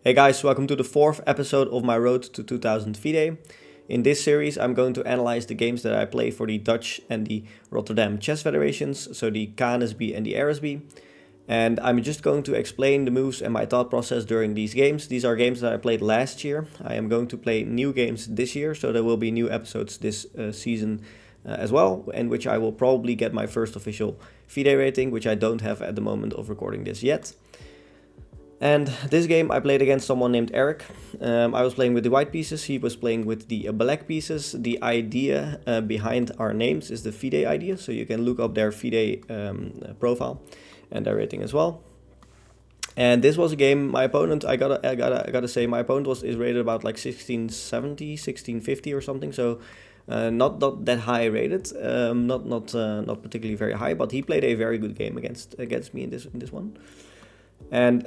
Hey guys, welcome to the fourth episode of my road to 2000 FIDE. In this series, I'm going to analyze the games that I play for the Dutch and the Rotterdam chess federations, so the KNSB and the RSB. And I'm just going to explain the moves and my thought process during these games. These are games that I played last year. I am going to play new games this year, so there will be new episodes this season as well, in which I will probably get my first official FIDE rating, which I don't have at the moment of recording this yet. And this game I played against someone named Eric. I was playing with the white pieces, he was playing with the black pieces. The idea behind our names is the FIDE idea, so you can look up their FIDE profile and their rating as well. And this was a game, my opponent, I gotta say, my opponent is rated about like 1670, 1650 or something, so not that high rated, not particularly very high, but he played a very good game against me in this one. And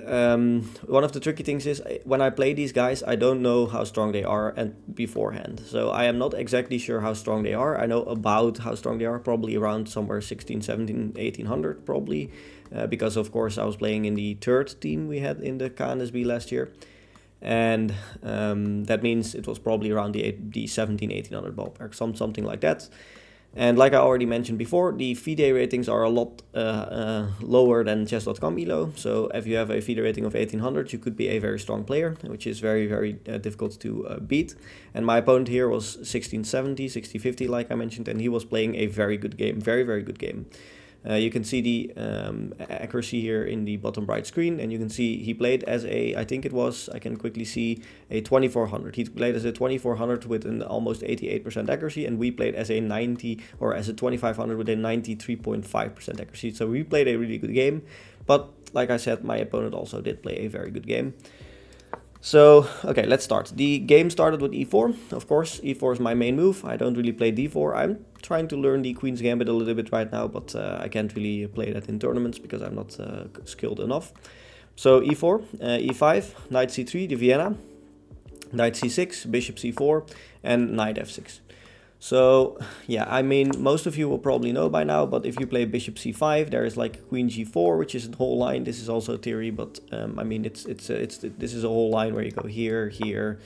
one of the tricky things is when I play these guys, I don't know how strong they are beforehand. So I am not exactly sure how strong they are. I know about how strong they are, probably around somewhere 16, 17, 1800 probably. Because of course I was playing in the third team we had in the KNSB last year. And that means it was probably around the 17, 1800 ballpark, something like that. And like I already mentioned before, the FIDE ratings are a lot lower than chess.com ELO. So if you have a FIDE rating of 1800, you could be a very strong player, which is very, very difficult to beat. And my opponent here was 1670, 1650, like I mentioned, and he was playing a very good game, very, very good game. You can see the accuracy here in the bottom right screen, and you can see he played as I can quickly see a 2400. He played as a 2400 with an almost 88% accuracy, and we played as a 90 or as a 2500 with a 93.5% accuracy. So we played a really good game, but like I said, my opponent also did play a very good game. So, okay, let's start. The game started with e4. Of course, e4 is my main move. I don't really play d4. I'm trying to learn the Queen's Gambit a little bit right now, but I can't really play that in tournaments because I'm not skilled enough. So e4, e5, knight c3, the Vienna, knight c6, bishop c4, and knight f6. So, yeah, I mean, most of you will probably know by now, but if you play bishop c5, there is like queen g4, which is a whole line. This is also theory, but I mean, this is a whole line where you go here, here,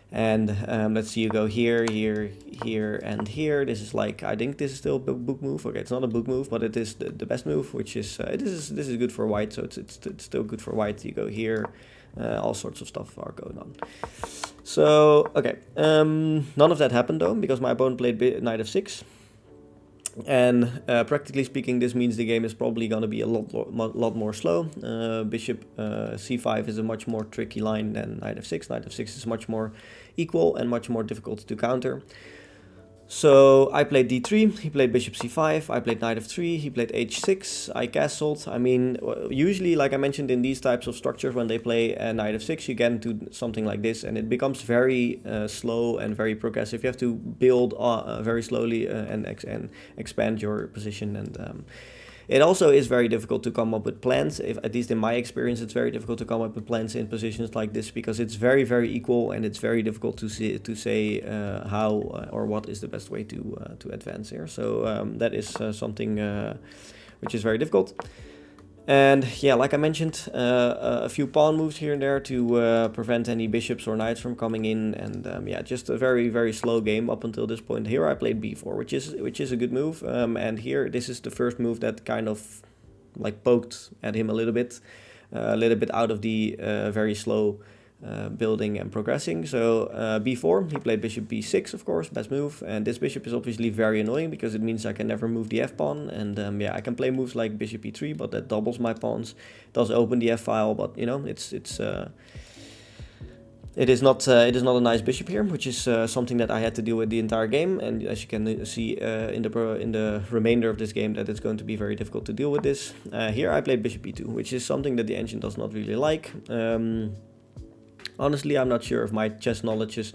and let's see, you go here, here, here, and here. This is like, I think this is still a book move. Okay, it's not a book move, but it is the best move, which is this is good for white. So it's still good for white. You go here, all sorts of stuff are going on. So, okay, none of that happened though, because my opponent played knight f6. And practically speaking, this means the game is probably going to be a lot more slow. Bishop c5 is a much more tricky line than knight f6. Knight f6 is much more equal and much more difficult to counter. So I played d3, he played bishop c5, I played knight f3, he played h6, I castled. I mean, usually, like I mentioned, in these types of structures, when they play knight f6, you get into something like this, and it becomes very slow and very progressive. You have to build very slowly and expand your position. And it also is very difficult to come up with plans. At least in my experience, it's very difficult to come up with plans in positions like this because it's very, very equal, and it's very difficult to say how or what is the best way to advance here. So that is something which is very difficult. And yeah, like I mentioned, a few pawn moves here and there to prevent any bishops or knights from coming in, and yeah, just a very, very slow game up until this point. Here I played b4, which is a good move, and here this is the first move that kind of like poked at him a little bit out of the very slow building and progressing. So b4, he played bishop b6, of course, best move, and this bishop is obviously very annoying because it means I can never move the f-pawn, and yeah, I can play moves like bishop e3, but that doubles my pawns. It does open the f-file, but you know, it is not a nice bishop here, which is something that I had to deal with the entire game, and as you can see in the remainder of this game, that it's going to be very difficult to deal with this. Here I played bishop e2, which is something that the engine does not really like. Honestly, I'm not sure if my chess knowledge is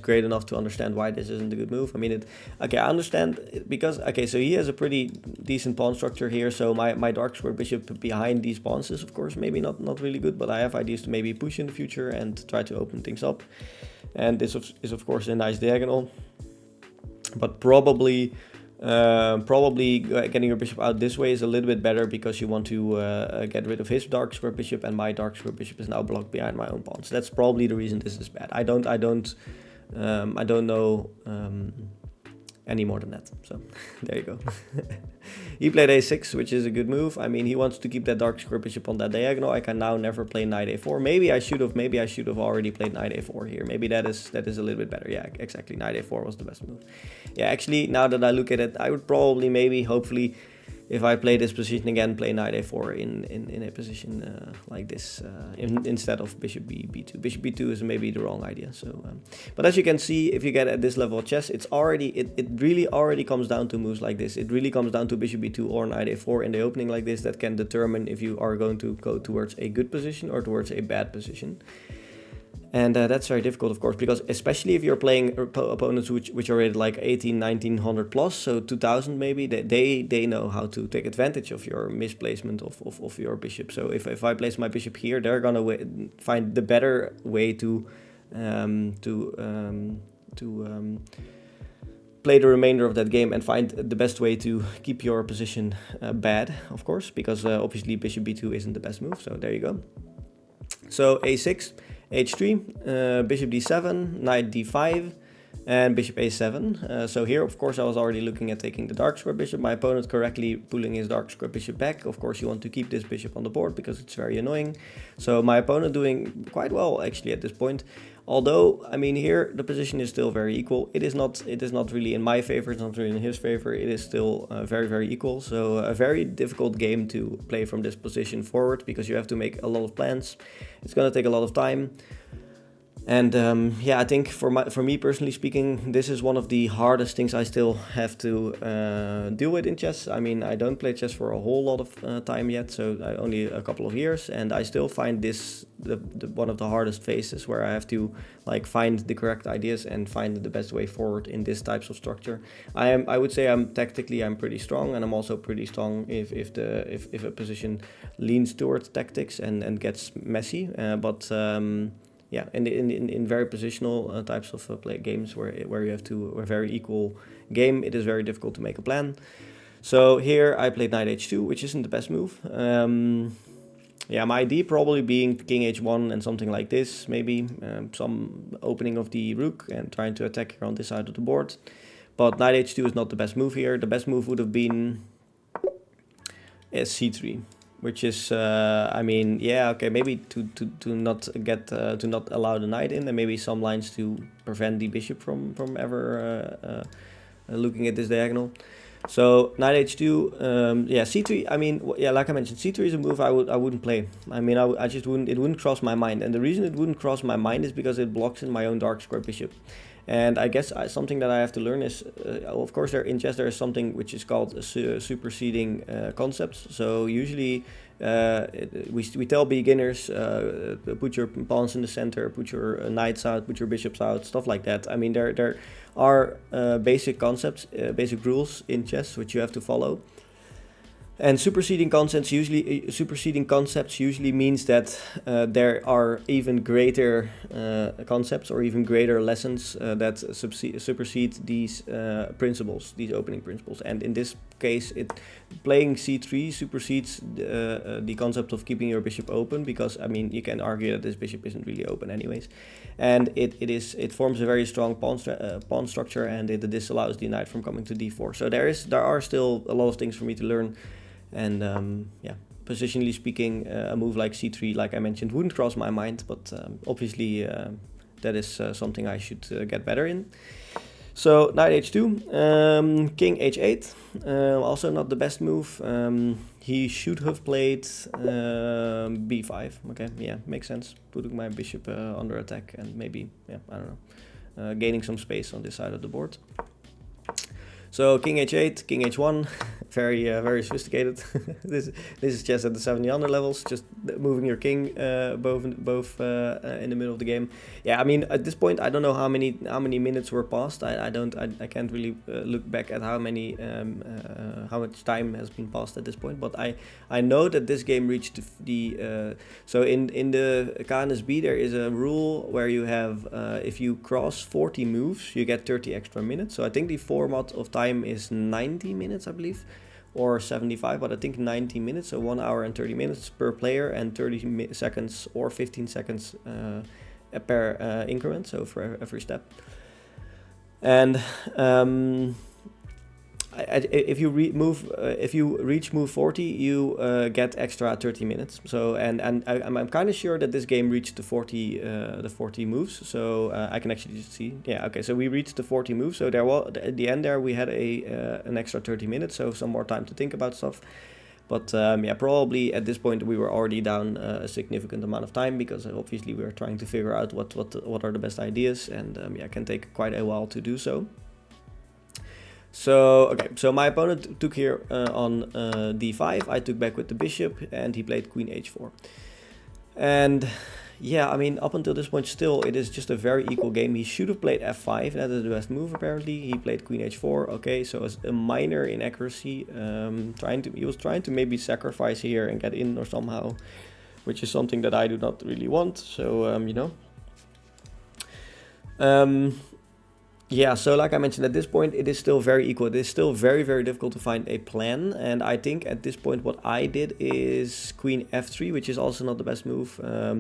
great enough to understand why this isn't a good move. I mean, okay, I understand because, okay, so he has a pretty decent pawn structure here, so my dark square bishop behind these pawns is, of course, maybe not really good, but I have ideas to maybe push in the future and try to open things up. And this is, of course, a nice diagonal, but probably Probably getting your bishop out this way is a little bit better because you want to get rid of his dark square bishop, and my dark square bishop is now blocked behind my own pawn. So that's probably the reason this is bad. I don't know any more than that. So there you go. He played a6, which is a good move. I mean, he wants to keep that dark square bishop on that diagonal. I can now never play knight a4. Maybe I should have already played knight a4 here. Maybe that is a little bit better. Yeah, exactly. Knight a4 was the best move. Yeah, actually, now that I look at it, I would probably, maybe, hopefully, if I play this position again, play knight a4 in a position like this instead of bishop b2. Bishop b2 is maybe the wrong idea. So, but as you can see, if you get at this level of chess, it really already comes down to moves like this. It really comes down to bishop b2 or knight a4 in the opening like this that can determine if you are going to go towards a good position or towards a bad position. And that's very difficult, of course, because especially if you're playing opponents which are rated like 1900 plus, so 2000 maybe, they know how to take advantage of your misplacement of your bishop. So if I place my bishop here, they're gonna find the better way to play the remainder of that game and find the best way to keep your position bad, of course, because obviously bishop b2 isn't the best move. So there you go. So a6. h3, bishop d7, knight d5, and bishop a7. So here, of course, I was already looking at taking the dark square bishop. My opponent correctly pulling his dark square bishop back. Of course, you want to keep this bishop on the board because it's very annoying. So my opponent doing quite well, actually, at this point. Although, I mean, here the position is still very equal. It is not really in my favor, it's not really in his favor. It is still very, very equal. So a very difficult game to play from this position forward because you have to make a lot of plans. It's going to take a lot of time. And yeah, I think for me personally speaking, this is one of the hardest things I still have to deal with in chess. I mean, I don't play chess for a whole lot of time yet, so only a couple of years, and I still find this one of the hardest phases where I have to like find the correct ideas and find the best way forward in this types of structure. I would say I'm pretty strong, and I'm also pretty strong if a position leans towards tactics and gets messy, but yeah, in very positional types of play games where you have a very equal game, it is very difficult to make a plan. So here I played knight h2, which isn't the best move. Yeah, my idea probably being king h1 and something like this, maybe some opening of the rook and trying to attack here on this side of the board. But knight h2 is not the best move here. The best move would have been c3. Which is, I mean, yeah, okay, maybe to not allow the knight in, and maybe some lines to prevent the bishop from ever looking at this diagonal. So knight h2, yeah, c3. I mean, yeah, like I mentioned, c3 is a move I wouldn't play. I mean, I just wouldn't. It wouldn't cross my mind, and the reason it wouldn't cross my mind is because it blocks in my own dark square bishop. And I guess something that I have to learn is, of course, in chess there is something which is called superseding concepts. So usually we tell beginners, put your pawns in the center, put your knights out, put your bishops out, stuff like that. I mean, there are basic concepts, basic rules in chess which you have to follow. And superseding concepts usually means that there are even greater concepts or even greater lessons that supersede these principles, these opening principles. And in this case, playing c3 supersedes the concept of keeping your bishop open, because I mean you can argue that this bishop isn't really open anyways, and it forms a very strong pawn structure, and it disallows the knight from coming to d4. So there are still a lot of things for me to learn. And yeah, positionally speaking, a move like c3, like I mentioned, wouldn't cross my mind, but obviously that is something I should get better in. So knight h2, king h8, also not the best move. He should have played b5. Okay, yeah, makes sense. Putting my bishop under attack and maybe, yeah, I don't know, gaining some space on this side of the board. So king h8, king h1, very sophisticated. This is chess at the 700 levels, just moving your king both in the middle of the game. Yeah, I mean at this point I don't know how many minutes were passed. I can't really look back at how much time has been passed at this point. But I know that this game reached the so in the KNSB there is a rule where you have if you cross 40 moves you get 30 extra minutes. So I think the format of time is 90 minutes, I believe, or 75, but I think 90 minutes, so 1 hour and 30 minutes per player, and 30 seconds or 15 seconds per increment, so for every step. And if you reach move 40, you get extra 30 minutes. So I'm kind of sure that this game reached the 40 moves. So I can actually just see. Yeah, okay. So we reached the 40 moves. So there was at the end there we had an extra 30 minutes. So some more time to think about stuff. But yeah, probably at this point we were already down a significant amount of time, because obviously we were trying to figure out what are the best ideas, and yeah, it can take quite a while to do so. So, okay, so my opponent took here on d5, I took back with the bishop, and he played queen h4. And yeah, I mean, up until this point still, it is just a very equal game. He should have played f5, that is the best move apparently. He played queen h4, okay, so it's a minor inaccuracy. He was trying to maybe sacrifice here and get in or somehow, which is something that I do not really want, so, you know. Yeah, so like I mentioned, at this point it is still very equal. It is still very, very difficult to find a plan, and I think at this point what I did is queen f3, which is also not the best move.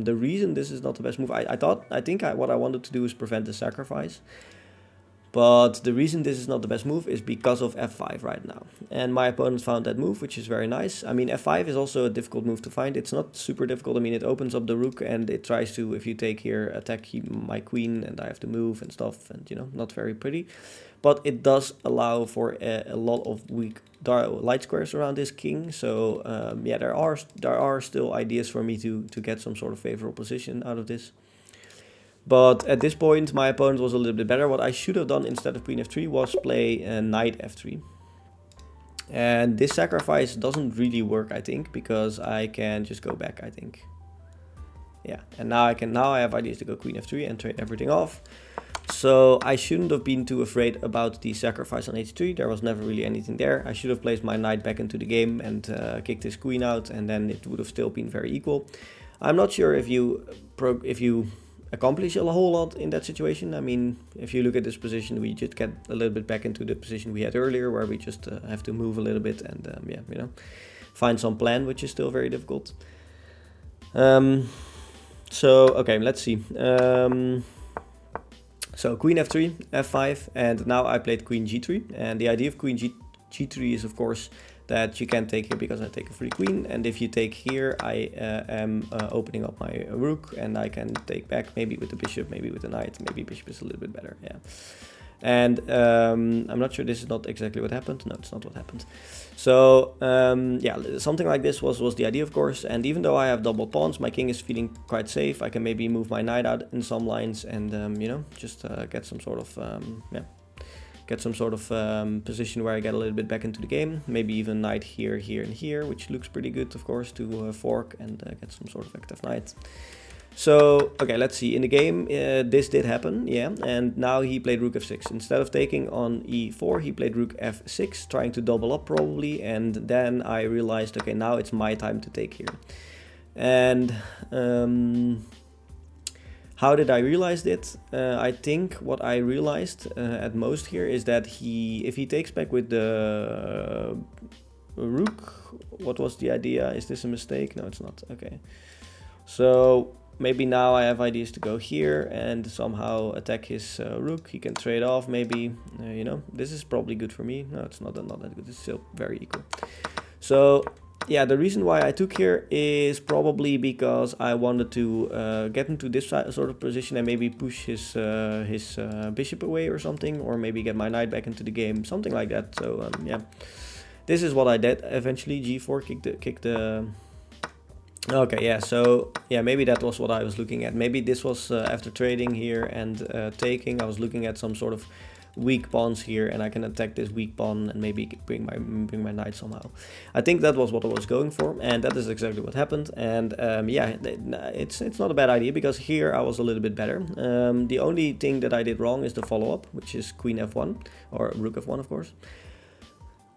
The reason this is not the best move, what I wanted to do is prevent the sacrifice. But the reason this is not the best move is because of f5 right now. And my opponent found that move, which is very nice. I mean, f5 is also a difficult move to find. It's not super difficult. I mean, it opens up the rook and it tries to, if you take here, attack my queen, and I have to move and stuff, and, you know, not very pretty. But it does allow for a lot of weak light squares around this king. So yeah, there are still ideas for me to get some sort of favorable position out of this. But at this point, my opponent was a little bit better. What I should have done instead of queen f3 was play knight f3. And this sacrifice doesn't really work, I think, because I can just go back, I think. Yeah, and now I have ideas to go queen f3 and trade everything off. So I shouldn't have been too afraid about the sacrifice on h3. There was never really anything there. I should have placed my knight back into the game and kicked his queen out, and then it would have still been very equal. I'm not sure if you accomplish a whole lot in that situation. I mean, if you look at this position, we just get a little bit back into the position we had earlier, where we just have to move a little bit and yeah, you know, find some plan, which is still very difficult. So okay, let's see. So queen f3, f5, and now I played queen g3, and the idea of queen g3 is of course that you can't take here because I take a free queen, and if you take here, I am opening up my rook, and I can take back maybe with the bishop, maybe with the knight, maybe bishop is a little bit better, yeah. And I'm not sure this is not exactly what happened. No, it's not what happened. So yeah, something like this was the idea, of course, and even though I have double pawns, my king is feeling quite safe. I can maybe move my knight out in some lines and, you know, just get some sort of, yeah, get some sort of position where I get a little bit back into the game. Maybe even knight here, here, and here, which looks pretty good, of course, to fork and get some sort of active knight. So, okay, let's see. In the game, this did happen, yeah, and now he played rook f6. Instead of taking on e4, he played rook f6, trying to double up probably, and then I realized, okay, now it's my time to take here. And how did I realize it? I think what I realized at most here is that if he takes back with the rook, what was the idea? Is this a mistake? No, it's not. Okay. So maybe now I have ideas to go here and somehow attack his rook. He can trade off maybe, you know, this is probably good for me. No, it's not that good. It's still very equal. So yeah, the reason why I took here is probably because I wanted to get into this sort of position and maybe push his bishop away or something, or maybe get my knight back into the game, something like that. So yeah, this is what I did eventually. G4, kick the okay, yeah, so yeah, maybe that was what I was looking at. Maybe this was after trading here and taking, I was looking at some sort of weak pawns here, and I can attack this weak pawn and maybe bring my knight somehow. I think that was what I was going for, and that is exactly what happened. And yeah, it's not a bad idea, because here I was a little bit better. The only thing that I did wrong is the follow-up, which is queen f1, or rook f1, of course.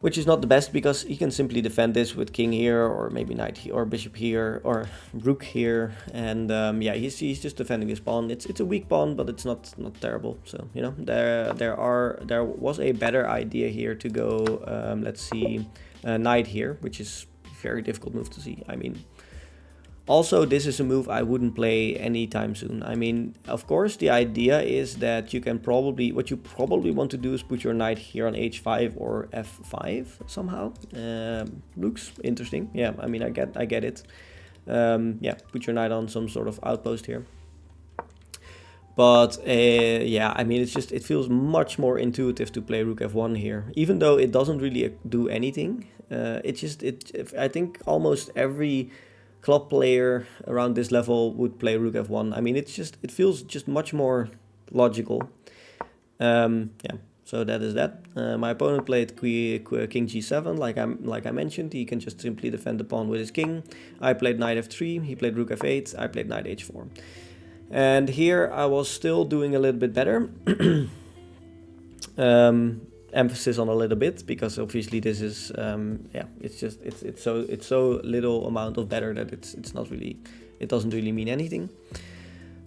which is not the best because he can simply defend this with king here, or maybe knight here, or bishop here, or rook here, and yeah, he's just defending his pawn. It's a weak pawn, but it's not terrible. So you know, there was a better idea here to go. Let's see, knight here, which is a very difficult move to see. I mean, also, this is a move I wouldn't play anytime soon. I mean, of course, the idea is that you can probably, what you probably want to do is put your knight here on h5 or f5 somehow. Looks interesting. Yeah, I mean, I get it. Yeah, put your knight on some sort of outpost here. But yeah, I mean, it feels much more intuitive to play rook f1 here, even though it doesn't really do anything. I think almost every club player around this level would play rook f1. I mean, it feels just much more logical. Yeah, so that is that. My opponent played king g7, like I mentioned. He can just simply defend the pawn with his king. I played knight f3. He played rook f8. I played knight h4. And here I was still doing a little bit better. Emphasis on a little bit, because obviously this is yeah, it's so little amount of better that it doesn't really mean anything.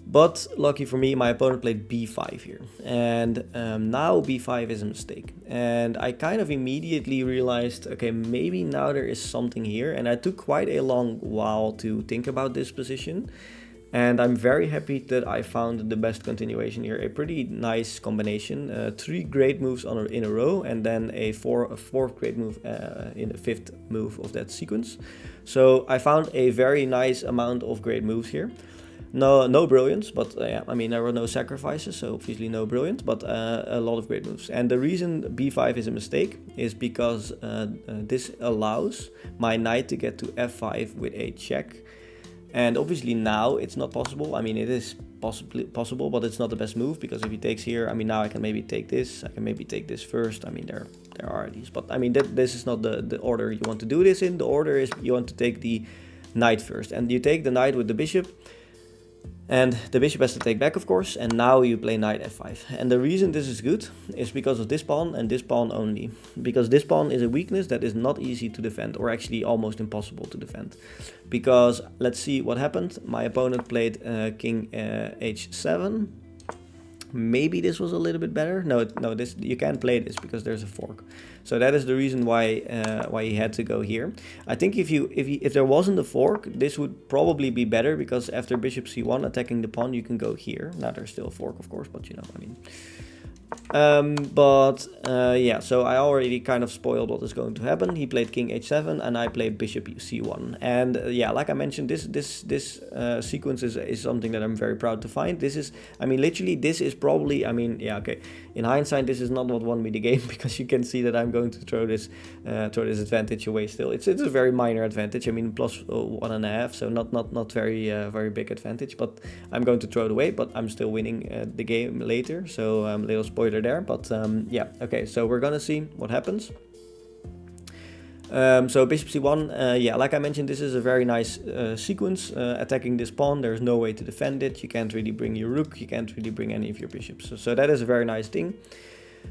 But lucky for me, my opponent played b5 here, and now b5 is a mistake, and I kind of immediately realized, okay, maybe now there is something here, and I took quite a long while to think about this position. And I'm very happy that I found the best continuation here. A pretty nice combination. 3 great moves in a row, and then a fourth great move in the 5th move of that sequence. So I found a very nice amount of great moves here. No brilliance, but yeah, I mean, there were no sacrifices, so obviously no brilliance, but a lot of great moves. And the reason b5 is a mistake is because this allows my knight to get to f5 with a check. And obviously now it's not possible. I mean, it is possible, but it's not the best move, because if he takes here, I mean, now I can maybe take this. I can maybe take this first. I mean, there are these, but I mean, this is not the order you want to do this in. The order is you want to take the knight first, and you take the knight with the bishop, and the bishop has to take back, of course, and now you play knight f5. And the reason this is good is because of this pawn and this pawn only. Because this pawn is a weakness that is not easy to defend, or actually almost impossible to defend. Because let's see what happened. My opponent played king h7. Maybe this was a little bit better. No, this you can't play this because there's a fork. So that is the reason why he had to go here. I think if there wasn't a fork, this would probably be better, because after bishop c1 attacking the pawn, you can go here. Now there's still a fork, of course, but you know, I mean. Yeah, so I already kind of spoiled what is going to happen. He played king h7 and I played bishop c1. And yeah, like I mentioned, this sequence is something that I'm very proud to find. This is, I mean, literally this is probably, I mean, yeah, okay, in hindsight this is not what won me the game, because you can see that I'm going to throw this advantage away still. It's a very minor advantage. I mean, plus 1.5, so not very big advantage, but I'm going to throw it away. But I'm still winning the game later, so little spoiler there. But yeah, okay, so we're gonna see what happens. So bishop c1, yeah, like I mentioned, this is a very nice sequence. Attacking this pawn, there's no way to defend it. You can't really bring your rook, you can't really bring any of your bishops. So that is a very nice thing.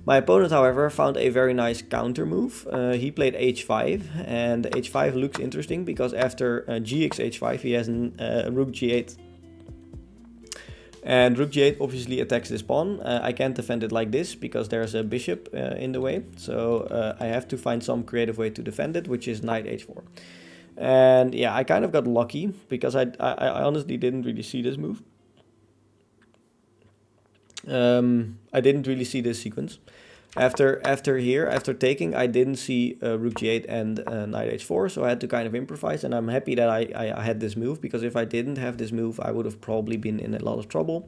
My opponent, however, found a very nice counter move. He played h5, and h5 looks interesting because after gx h5 he has rook g8. And rook g8 obviously attacks this pawn. I can't defend it like this because there's a bishop in the way. So I have to find some creative way to defend it, which is knight h4. And yeah, I kind of got lucky because I honestly didn't really see this move. I didn't really see this sequence. After taking, I didn't see rook g8 and knight h4, so I had to kind of improvise, and I'm happy that I had this move, because if I didn't have this move, I would have probably been in a lot of trouble.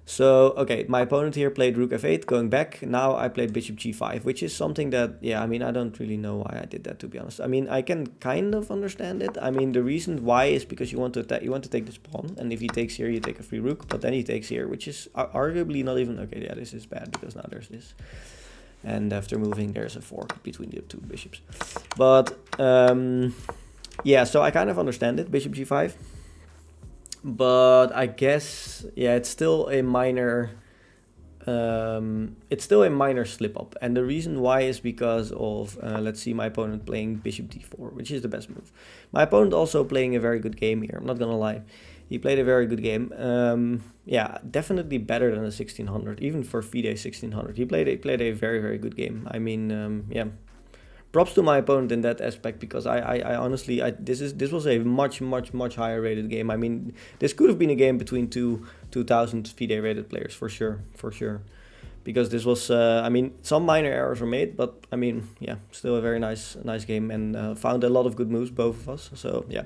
So, okay, my opponent here played rook f8, going back. Now I played bishop g5, which is something that, yeah, I mean, I don't really know why I did that, to be honest. I mean, I can kind of understand it. I mean, the reason why is because you want to take this pawn, and if he takes here, you take a free rook, but then he takes here, which is arguably not even, okay, yeah, this is bad, because now there's this. And after moving, there's a fork between the two bishops. But, yeah, so I kind of understand it, bishop g5. But I guess, yeah, it's still a minor it's still a minor slip up, and the reason why is because of let's see, my opponent playing bishop d4, which is the best move. My opponent also playing a very good game here, I'm not gonna lie. He played a very good game. Yeah, definitely better than a 1600, even for FIDE 1600. He played a very, very good game. I mean, yeah, props to my opponent in that aspect, because I honestly, this was a much higher rated game. I mean, this could have been a game between 2000 FIDE rated players for sure, because this was I mean, some minor errors were made, but I mean, yeah, still a very nice game, and found a lot of good moves, both of us. So yeah.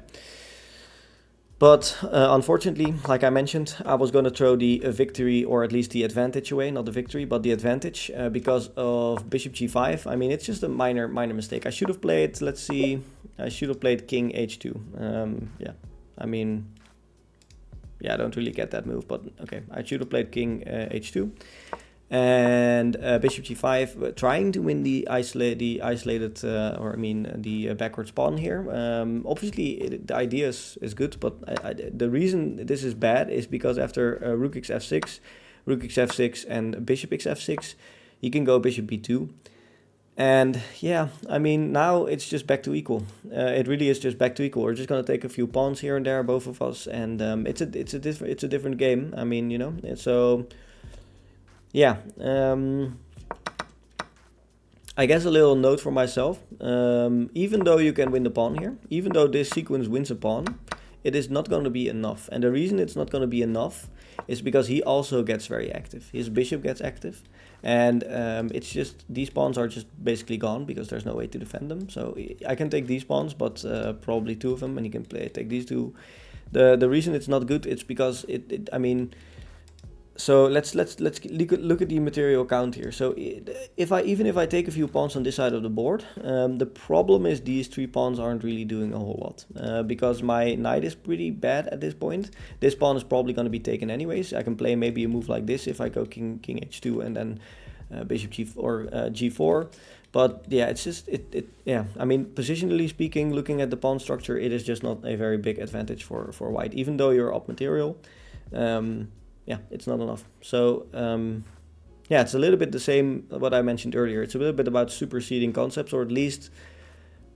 But unfortunately, like I mentioned, I was going to throw the victory, or at least the advantage away, not the victory, but the advantage, because of bishop g5. I mean, it's just a minor mistake. I should have played, let's see, I should have played king h2. Yeah, I mean, yeah, I don't really get that move, but okay, I should have played king h2. And bishop g5, trying to win the isolated, or I mean the backwards pawn here. Obviously, the idea is good, but the reason this is bad is because after rook x f6, rook x f6, and bishop x f6, you can go bishop b2. And yeah, I mean, now it's just back to equal. It really is just back to equal. We're just gonna take a few pawns here and there, both of us, and it's a different game. I mean, you know, so. Yeah, I guess a little note for myself. Even though you can win the pawn here, even though this sequence wins a pawn, it is not going to be enough. And the reason it's not going to be enough is because he also gets very active. His bishop gets active, and it's just, these pawns are just basically gone because there's no way to defend them. So I can take these pawns, but probably two of them, and he can take these two. The reason it's not good, it's because I mean. So let's look at the material count here. So even if I take a few pawns on this side of the board, the problem is these three pawns aren't really doing a whole lot, because my knight is pretty bad at this point. This pawn is probably going to be taken anyways. I can play maybe a move like this if I go king h2 and then bishop g4 or g4. But yeah, it's just yeah. I mean, positionally speaking, looking at the pawn structure, it is just not a very big advantage for white, even though you're up material. Yeah, it's not enough. So yeah, it's a little bit the same what I mentioned earlier. It's a little bit about superseding concepts, or at least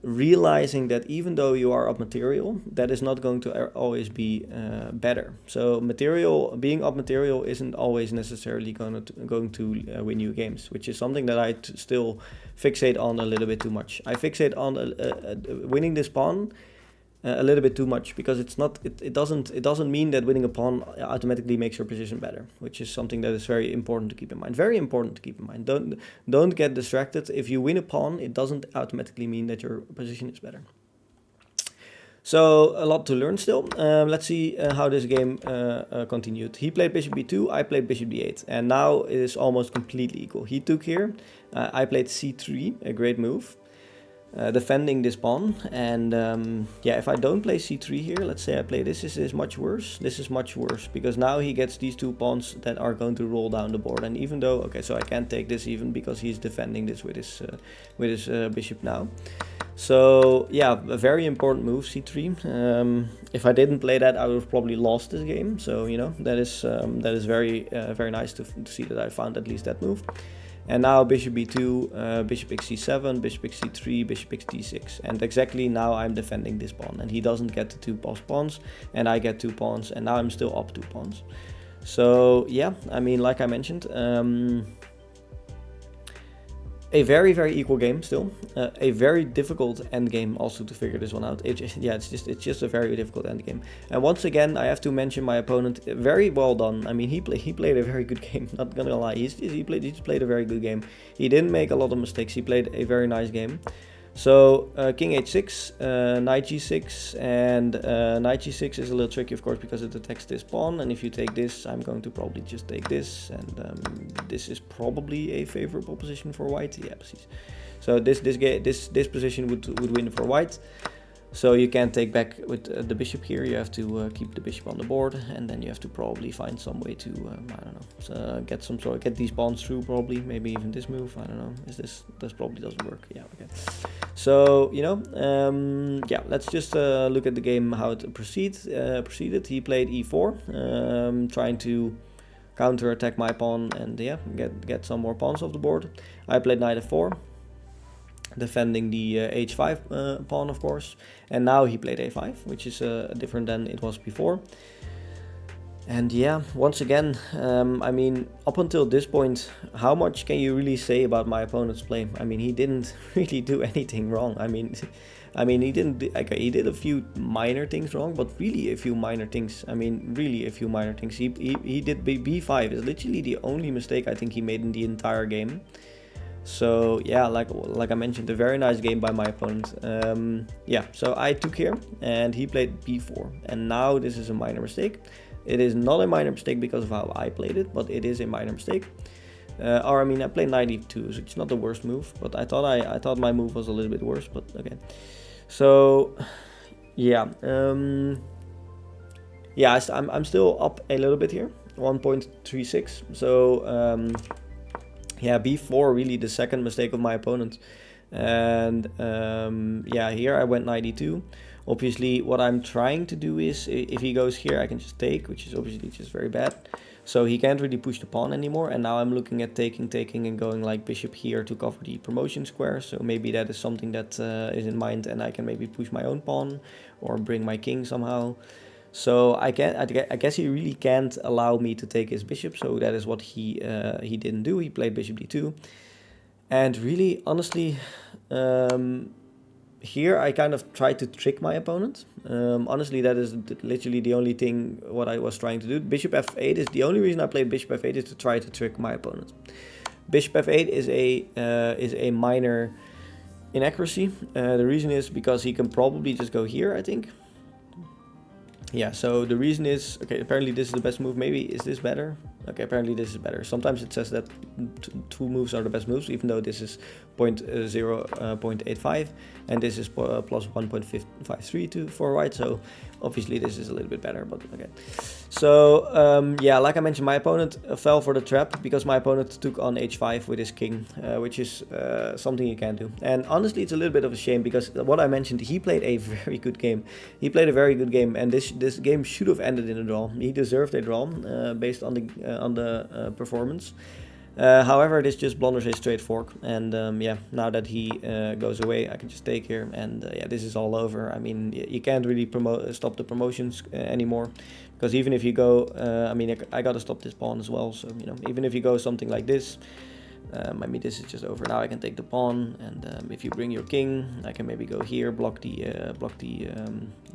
realizing that even though you are up material, that is not going to always be better. So being up material isn't always necessarily going to win you games, which is something that I still fixate on a little bit too much. I fixate on winning this pawn a little bit too much, because it doesn't mean that winning a pawn automatically makes your position better, which is something that is very important to keep in mind. Very important to keep in mind. Don't get distracted. If you win a pawn, it doesn't automatically mean that your position is better. So a lot to learn still. Let's see how this game continued. He played bishop b2, I played bishop d8, and now it is almost completely equal. He took here, I played c3, a great move. Defending this pawn, and yeah, if I don't play c3 here, let's say I play this is much worse. This is much worse, because now he gets these two pawns that are going to roll down the board, and even though, okay, so I can't take this even because he's defending this with his bishop now. So yeah, a very important move, c3. If I didn't play that, I would have probably lost this game. So you know, that is very very nice to see that I found at least that move. And now bishop b2, bishop x c7, bishop x c3, bishop x d6. And exactly now I'm defending this pawn. And he doesn't get the two pawns, and I get 2 pawns. And now I'm still up 2 pawns. So yeah, I mean, like I mentioned, a very, very equal game still. A very difficult endgame also to figure this one out. It's just a very difficult endgame. And once again, I have to mention my opponent. Very well done. I mean, he played a very good game. Not gonna lie, he played a very good game. He didn't make a lot of mistakes. He played a very nice game. So king h6, knight g6, and knight g6 is a little tricky, of course, because it attacks this pawn. And if you take this, I'm going to probably just take this, and this is probably a favorable position for white. Yeah, precies. So this position would win for white. So you can't take back with the bishop here. You have to keep the bishop on the board, and then you have to probably find some way to I don't know, so get these pawns through, probably, maybe even this move. I don't know. This probably doesn't work. Yeah, okay. So you know, yeah, let's just look at the game, how it proceeded. He played e4, trying to counter attack my pawn, and yeah, get some more pawns off the board. I played knight f4, defending the h5 pawn, of course, and now he played a5, which is different than it was before. And yeah, once again, I mean, up until this point, how much can you really say about my opponent's play? I mean, he didn't really do anything wrong. I mean, he didn't. Okay, he did a few minor things wrong, but really a few minor things. I mean, really a few minor things. He did b5 is literally the only mistake I think he made in the entire game. So yeah, like I mentioned, a very nice game by my opponent. Yeah, so I took here, and he played b4, and now this is a minor mistake. It is not a minor mistake because of how I played it, but it is a minor mistake. Or I mean, I played knight e2, so it's not the worst move. But I thought my move was a little bit worse. But okay. So yeah, yeah, I'm still up a little bit here, 1.36. So yeah, b4 really the second mistake of my opponent. And yeah, here I went knight e2. Obviously, what I'm trying to do is, if he goes here, I can just take, which is obviously just very bad. So he can't really push the pawn anymore. And now I'm looking at taking, and going like bishop here to cover the promotion square. So maybe that is something that is in mind, and I can maybe push my own pawn or bring my king somehow. So I guess he really can't allow me to take his bishop. So that is what he didn't do. He played bishop d2. And really, honestly, here I kind of tried to trick my opponent. Honestly, that is literally the only thing what I was trying to do. Bishop f8 is the only reason I played bishop f8 is to try to trick my opponent. Bishop f8 is a minor inaccuracy. The reason is because he can probably just go here, I think. Yeah, so the reason is, okay, apparently this is the best move. Maybe is this better? Okay, apparently this is better. Sometimes it says that two moves are the best moves, even though this is 0.85 and this is plus 1.532 for white. So obviously this is a little bit better, but okay. So yeah, like I mentioned, my opponent fell for the trap because my opponent took on h5 with his king, which is something you can't do. And honestly, it's a little bit of a shame because what I mentioned, he played a very good game. He played a very good game, and this game should have ended in a draw. He deserved a draw based on the performance. However, this just blunders a straight fork, and yeah, now that he goes away, I can just take here, and yeah, this is all over. I mean, you can't really stop the promotions anymore, because even if you go, I mean, I gotta stop this pawn as well. So you know, even if you go something like this, I mean, this is just over. Now I can take the pawn, and if you bring your king, I can maybe go here, block the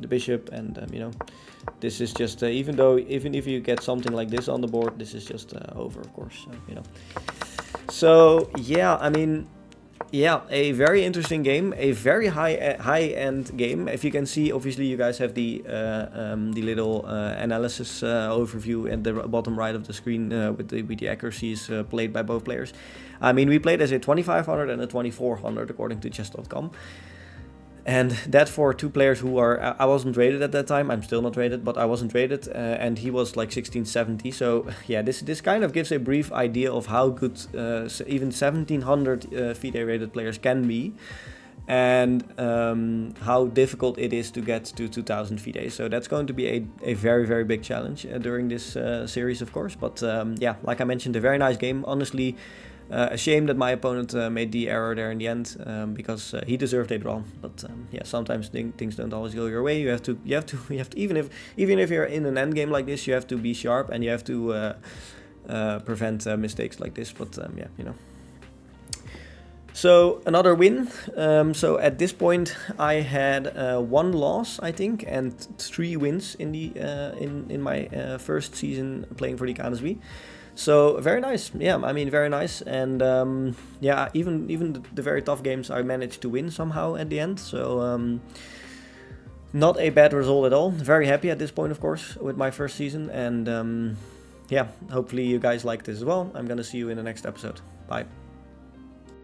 bishop, and you know, this is just even if you get something like this on the board, this is just over, of course. So, you know, so yeah, I mean, yeah, a very interesting game, a very high-end game. If you can see, obviously you guys have the little analysis overview at the bottom right of the screen with the accuracies played by both players. I mean, we played as a 2500 and a 2400 according to chess.com. And that for two players who are, I wasn't rated at that time, I'm still not rated, but I wasn't rated, and he was like 1670. So yeah, this kind of gives a brief idea of how good even 1700 FIDE-rated players can be, and how difficult it is to get to 2000 FIDE. So that's going to be a very, very big challenge during this series, of course. But yeah, like I mentioned, a very nice game. Honestly, a shame that my opponent made the error there in the end, because he deserved a draw. But yeah, sometimes things don't always go your way. You have to even if you're in an end game like this, you have to be sharp and you have to prevent mistakes like this. But yeah, you know. So another win. So at this point, I had 1 loss, I think, and 3 wins in the in my first season playing for the KNSB. So very nice, yeah, I mean, very nice, and yeah, even the very tough games I managed to win somehow at the end, so not a bad result at all. Very happy at this point, of course, with my first season, and yeah, hopefully you guys like this as well. I'm gonna see you in the next episode. Bye.